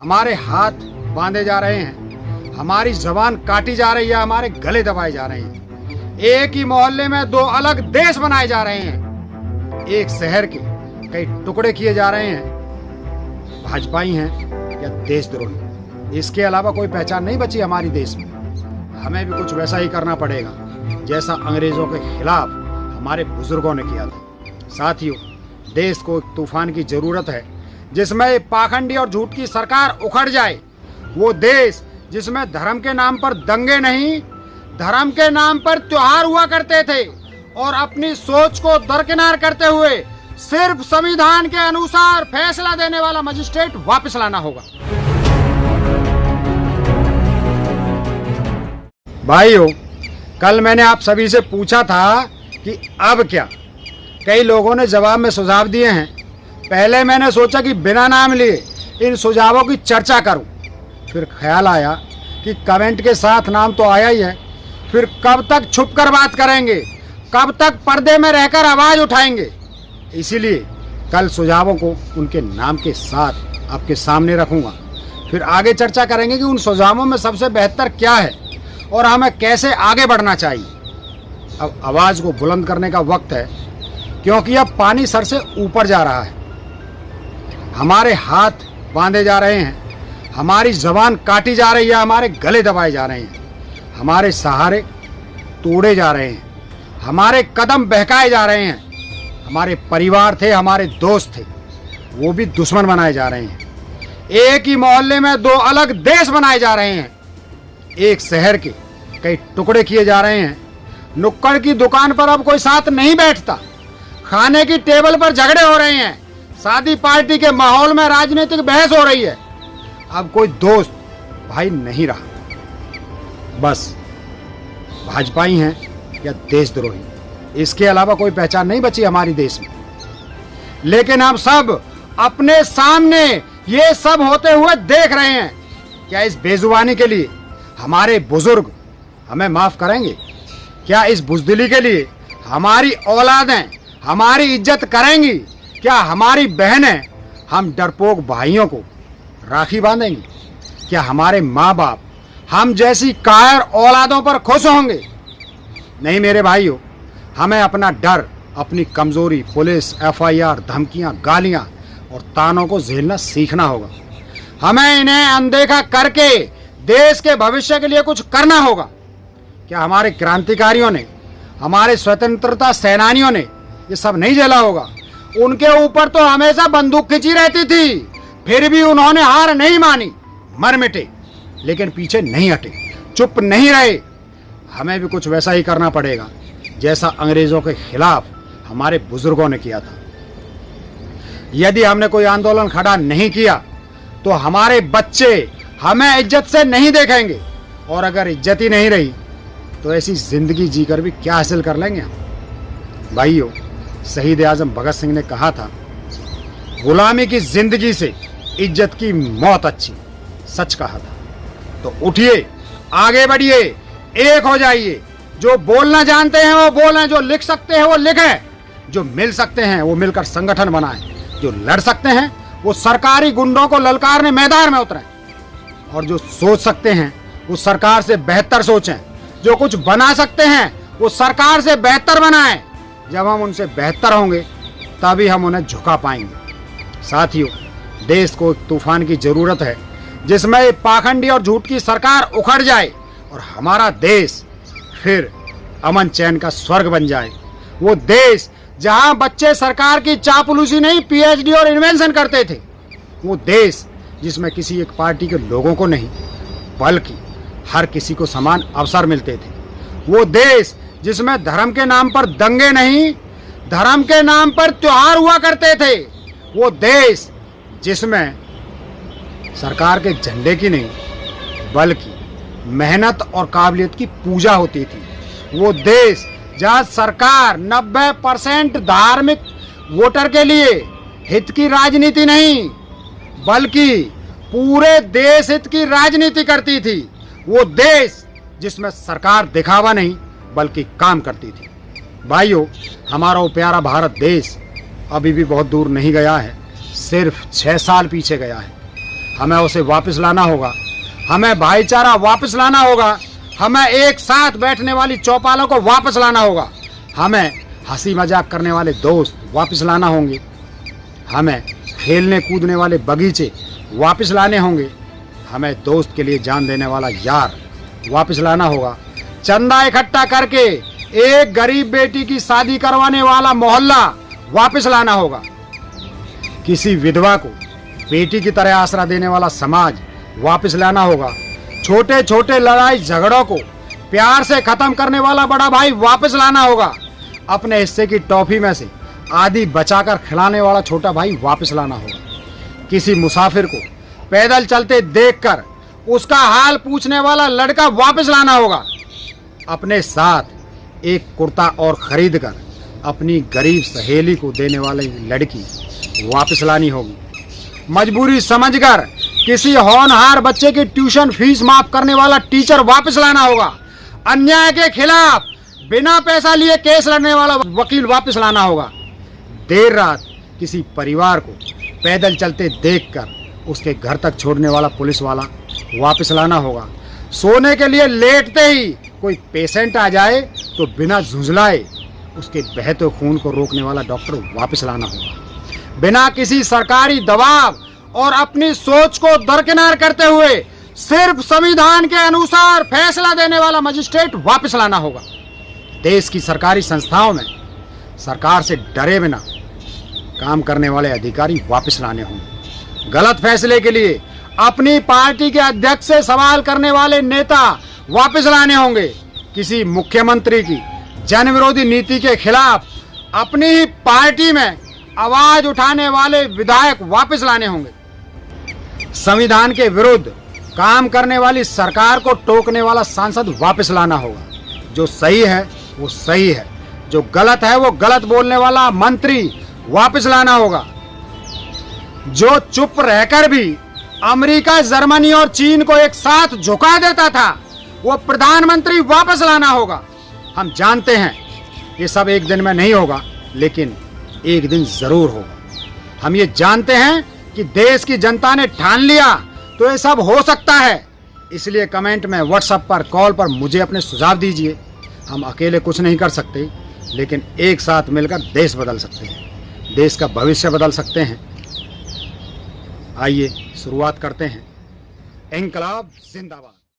हमारे हाथ बांधे जा रहे हैं, हमारी जबान काटी जा रही है, हमारे गले दबाए जा रहे हैं। एक ही मोहल्ले में दो अलग देश बनाए जा रहे हैं, एक शहर के कई टुकड़े किए जा रहे हैं। भाजपाई हैं या देशद्रोही, इसके अलावा कोई पहचान नहीं बची हमारी देश में। हमें भी कुछ वैसा ही करना पड़ेगा जैसा अंग्रेजों के खिलाफ हमारे बुजुर्गों ने किया था। साथियों, देश को एक तूफान की जरूरत है जिसमें पाखंडी और झूठ की सरकार उखड़ जाए। वो देश जिसमें धर्म के नाम पर दंगे नहीं, धर्म के नाम पर त्योहार हुआ करते थे और अपनी सोच को दरकिनार करते हुए सिर्फ संविधान के अनुसार फैसला देने वाला मजिस्ट्रेट वापस लाना होगा। भाइयों, कल मैंने आप सभी से पूछा था कि अब क्या। कई लोगों ने जवाब में सुझाव दिए हैं। पहले मैंने सोचा कि बिना नाम लिए इन सुझावों की चर्चा करूं, फिर ख्याल आया कि कमेंट के साथ नाम तो आया ही है, फिर कब तक छुप कर बात करेंगे, कब तक पर्दे में रहकर आवाज उठाएंगे। इसीलिए कल सुझावों को उनके नाम के साथ आपके सामने रखूंगा। फिर आगे चर्चा करेंगे कि उन सुझावों में सबसे बेहतर क्या है और हमें कैसे आगे बढ़ना चाहिए। अब आवाज को बुलंद करने का वक्त है, क्योंकि अब पानी सर से ऊपर जा रहा है। हमारे हाथ बांधे जा रहे हैं, हमारी जबान काटी जा रही है, हमारे गले दबाए जा रहे हैं, हमारे सहारे तोड़े जा रहे हैं, हमारे कदम बहकाए जा रहे हैं। हमारे परिवार थे, हमारे दोस्त थे, वो भी दुश्मन बनाए जा रहे हैं। एक ही मोहल्ले में दो अलग देश बनाए जा रहे हैं, एक शहर के कई टुकड़े किए जा रहे हैं। नुक्कड़ की दुकान पर अब कोई साथ नहीं बैठता, खाने की टेबल पर झगड़े हो रहे हैं, शादी पार्टी के माहौल में राजनीतिक बहस हो रही है। अब कोई दोस्त भाई नहीं रहा, बस भाजपाई हैं या देशद्रोही, इसके अलावा कोई पहचान नहीं बची हमारी देश में। लेकिन हम सब अपने सामने ये सब होते हुए देख रहे हैं। क्या इस बेजुबानी के लिए हमारे बुजुर्ग हमें माफ करेंगे? क्या इस बुजदिली के लिए हमारी औलादें हमारी इज्जत करेंगी? क्या हमारी बहनें हम डरपोक भाइयों को राखी बांधेंगी? क्या हमारे माँ बाप हम जैसी कायर औलादों पर खुश होंगे? नहीं मेरे भाइयों, हमें अपना डर, अपनी कमजोरी, पुलिस, FIR, धमकियां, गालियां और तानों को झेलना सीखना होगा। हमें इन्हें अनदेखा करके देश के भविष्य के लिए कुछ करना होगा। क्या हमारे क्रांतिकारियों ने, हमारे स्वतंत्रता सेनानियों ने ये सब नहीं झेला होगा? उनके ऊपर तो हमेशा बंदूक खिंची रहती थी, फिर भी उन्होंने हार नहीं मानी, मर मिटे, लेकिन पीछे नहीं हटे, चुप नहीं रहे। हमें भी कुछ वैसा ही करना पड़ेगा जैसा अंग्रेजों के खिलाफ हमारे बुजुर्गों ने किया था। यदि हमने कोई आंदोलन खड़ा नहीं किया तो हमारे बच्चे हमें इज्जत से नहीं देखेंगे, और अगर इज्जत ही नहीं रही तो ऐसी जिंदगी जीकर भी क्या हासिल कर लेंगे हम? भाइयों, शहीद आजम भगत सिंह ने कहा था, गुलामी की जिंदगी से इज्जत की मौत अच्छी। सच कहा था। तो उठिए, आगे बढ़िए, एक हो जाइए। जो बोलना जानते हैं वो बोलें, जो लिख सकते हैं वो लिखें, जो मिल सकते हैं वो मिलकर संगठन बनाएं, जो लड़ सकते हैं वो सरकारी गुंडों को ललकारने मैदान में उतरें, और जो सोच सकते हैं वो सरकार से बेहतर सोचें, जो कुछ बना सकते हैं वो सरकार से बेहतर बनाएं। जब हम उनसे बेहतर होंगे तभी हम उन्हें झुका पाएंगे। साथियों, देश को एक तूफान की जरूरत है जिसमें पाखंडी और झूठ की सरकार उखड़ जाए और हमारा देश फिर अमन चैन का स्वर्ग बन जाए। वो देश जहां बच्चे सरकार की चापलूसी नहीं, PhD और इन्वेंशन करते थे। वो देश जिसमें किसी एक पार्टी के लोगों को नहीं, बल्कि हर किसी को समान अवसर मिलते थे। वो देश जिसमें धर्म के नाम पर दंगे नहीं, धर्म के नाम पर त्योहार हुआ करते थे। वो देश जिसमें सरकार के झंडे की नहीं, बल्कि मेहनत और काबिलियत की पूजा होती थी। वो देश जहां सरकार 90% धार्मिक वोटर के लिए हित की राजनीति नहीं, बल्कि पूरे देश हित की राजनीति करती थी। वो देश जिसमें सरकार दिखावा नहीं बल्कि काम करती थी। भाइयों, हमारा वो प्यारा भारत देश अभी भी बहुत दूर नहीं गया है, सिर्फ 6 साल पीछे गया है। हमें उसे वापस लाना होगा। हमें भाईचारा वापस लाना होगा। हमें एक साथ बैठने वाली चौपालों को वापस लाना होगा। हमें हंसी मजाक करने वाले दोस्त वापस लाना होंगे। हमें खेलने कूदने वाले बगीचे वापस लाने होंगे। हमें दोस्त के लिए जान देने वाला यार वापस लाना होगा। चंदा इकट्ठा करके एक गरीब बेटी की शादी करवाने वाला मोहल्ला वापस लाना होगा। किसी विधवा को बेटी की तरह आसरा देने वाला समाज वापस लाना होगा। छोटे छोटे लड़ाई झगड़ों को प्यार से खत्म करने वाला बड़ा भाई वापस लाना होगा। अपने हिस्से की टॉफी में से आधी बचाकर खिलाने वाला छोटा भाई वापस लाना होगा। किसी मुसाफिर को पैदल चलते देखकर उसका हाल पूछने वाला लड़का वापस लाना होगा। अपने साथ एक कुर्ता और खरीद कर अपनी गरीब सहेली को देने वाली लड़की वापस लानी होगी। मजबूरी समझकर किसी होनहार बच्चे की ट्यूशन फीस माफ करने वाला टीचर वापस लाना होगा। अन्याय के खिलाफ बिना पैसा लिए केस लड़ने वाला वकील वापस लाना होगा। देर रात किसी परिवार को पैदल चलते देखकर उसके घर तक छोड़ने वाला पुलिस वाला वापस लाना होगा। सोने के लिए लेटते ही कोई पेशेंट आ जाए तो बिना झुंझलाए उसके बहते खून को रोकने वाला डॉक्टर वापस लाना होगा। बिना किसी सरकारी दबाव और अपनी सोच को दरकिनार करते हुए सिर्फ संविधान के अनुसार फैसला देने वाला मजिस्ट्रेट वापस लाना होगा। देश की सरकारी संस्थाओं में सरकार से डरे बिना काम करने वाले अधिकारी वापस लाने होंगे। गलत फैसले के लिए अपनी पार्टी के अध्यक्ष से सवाल करने वाले नेता वापस लाने होंगे। किसी मुख्यमंत्री की जन विरोधी नीति के खिलाफ अपनी ही पार्टी में आवाज उठाने वाले विधायक वापस लाने होंगे। संविधान के विरुद्ध काम करने वाली सरकार को टोकने वाला सांसद वापस लाना होगा। जो सही है वो सही है, जो गलत है वो गलत बोलने वाला मंत्री वापस लाना होगा। जो चुप रहकर भी अमेरिका, जर्मनी और चीन को एक साथ झुका देता था वो प्रधानमंत्री वापस लाना होगा। हम जानते हैं ये सब एक दिन में नहीं होगा, लेकिन एक दिन जरूर होगा। हम ये जानते हैं कि देश की जनता ने ठान लिया तो ये सब हो सकता है। इसलिए कमेंट में, व्हाट्सएप पर, कॉल पर मुझे अपने सुझाव दीजिए। हम अकेले कुछ नहीं कर सकते, लेकिन एक साथ मिलकर देश बदल सकते हैं, देश का भविष्य बदल सकते हैं। आइए शुरुआत करते हैं। इंकलाब जिंदाबाद।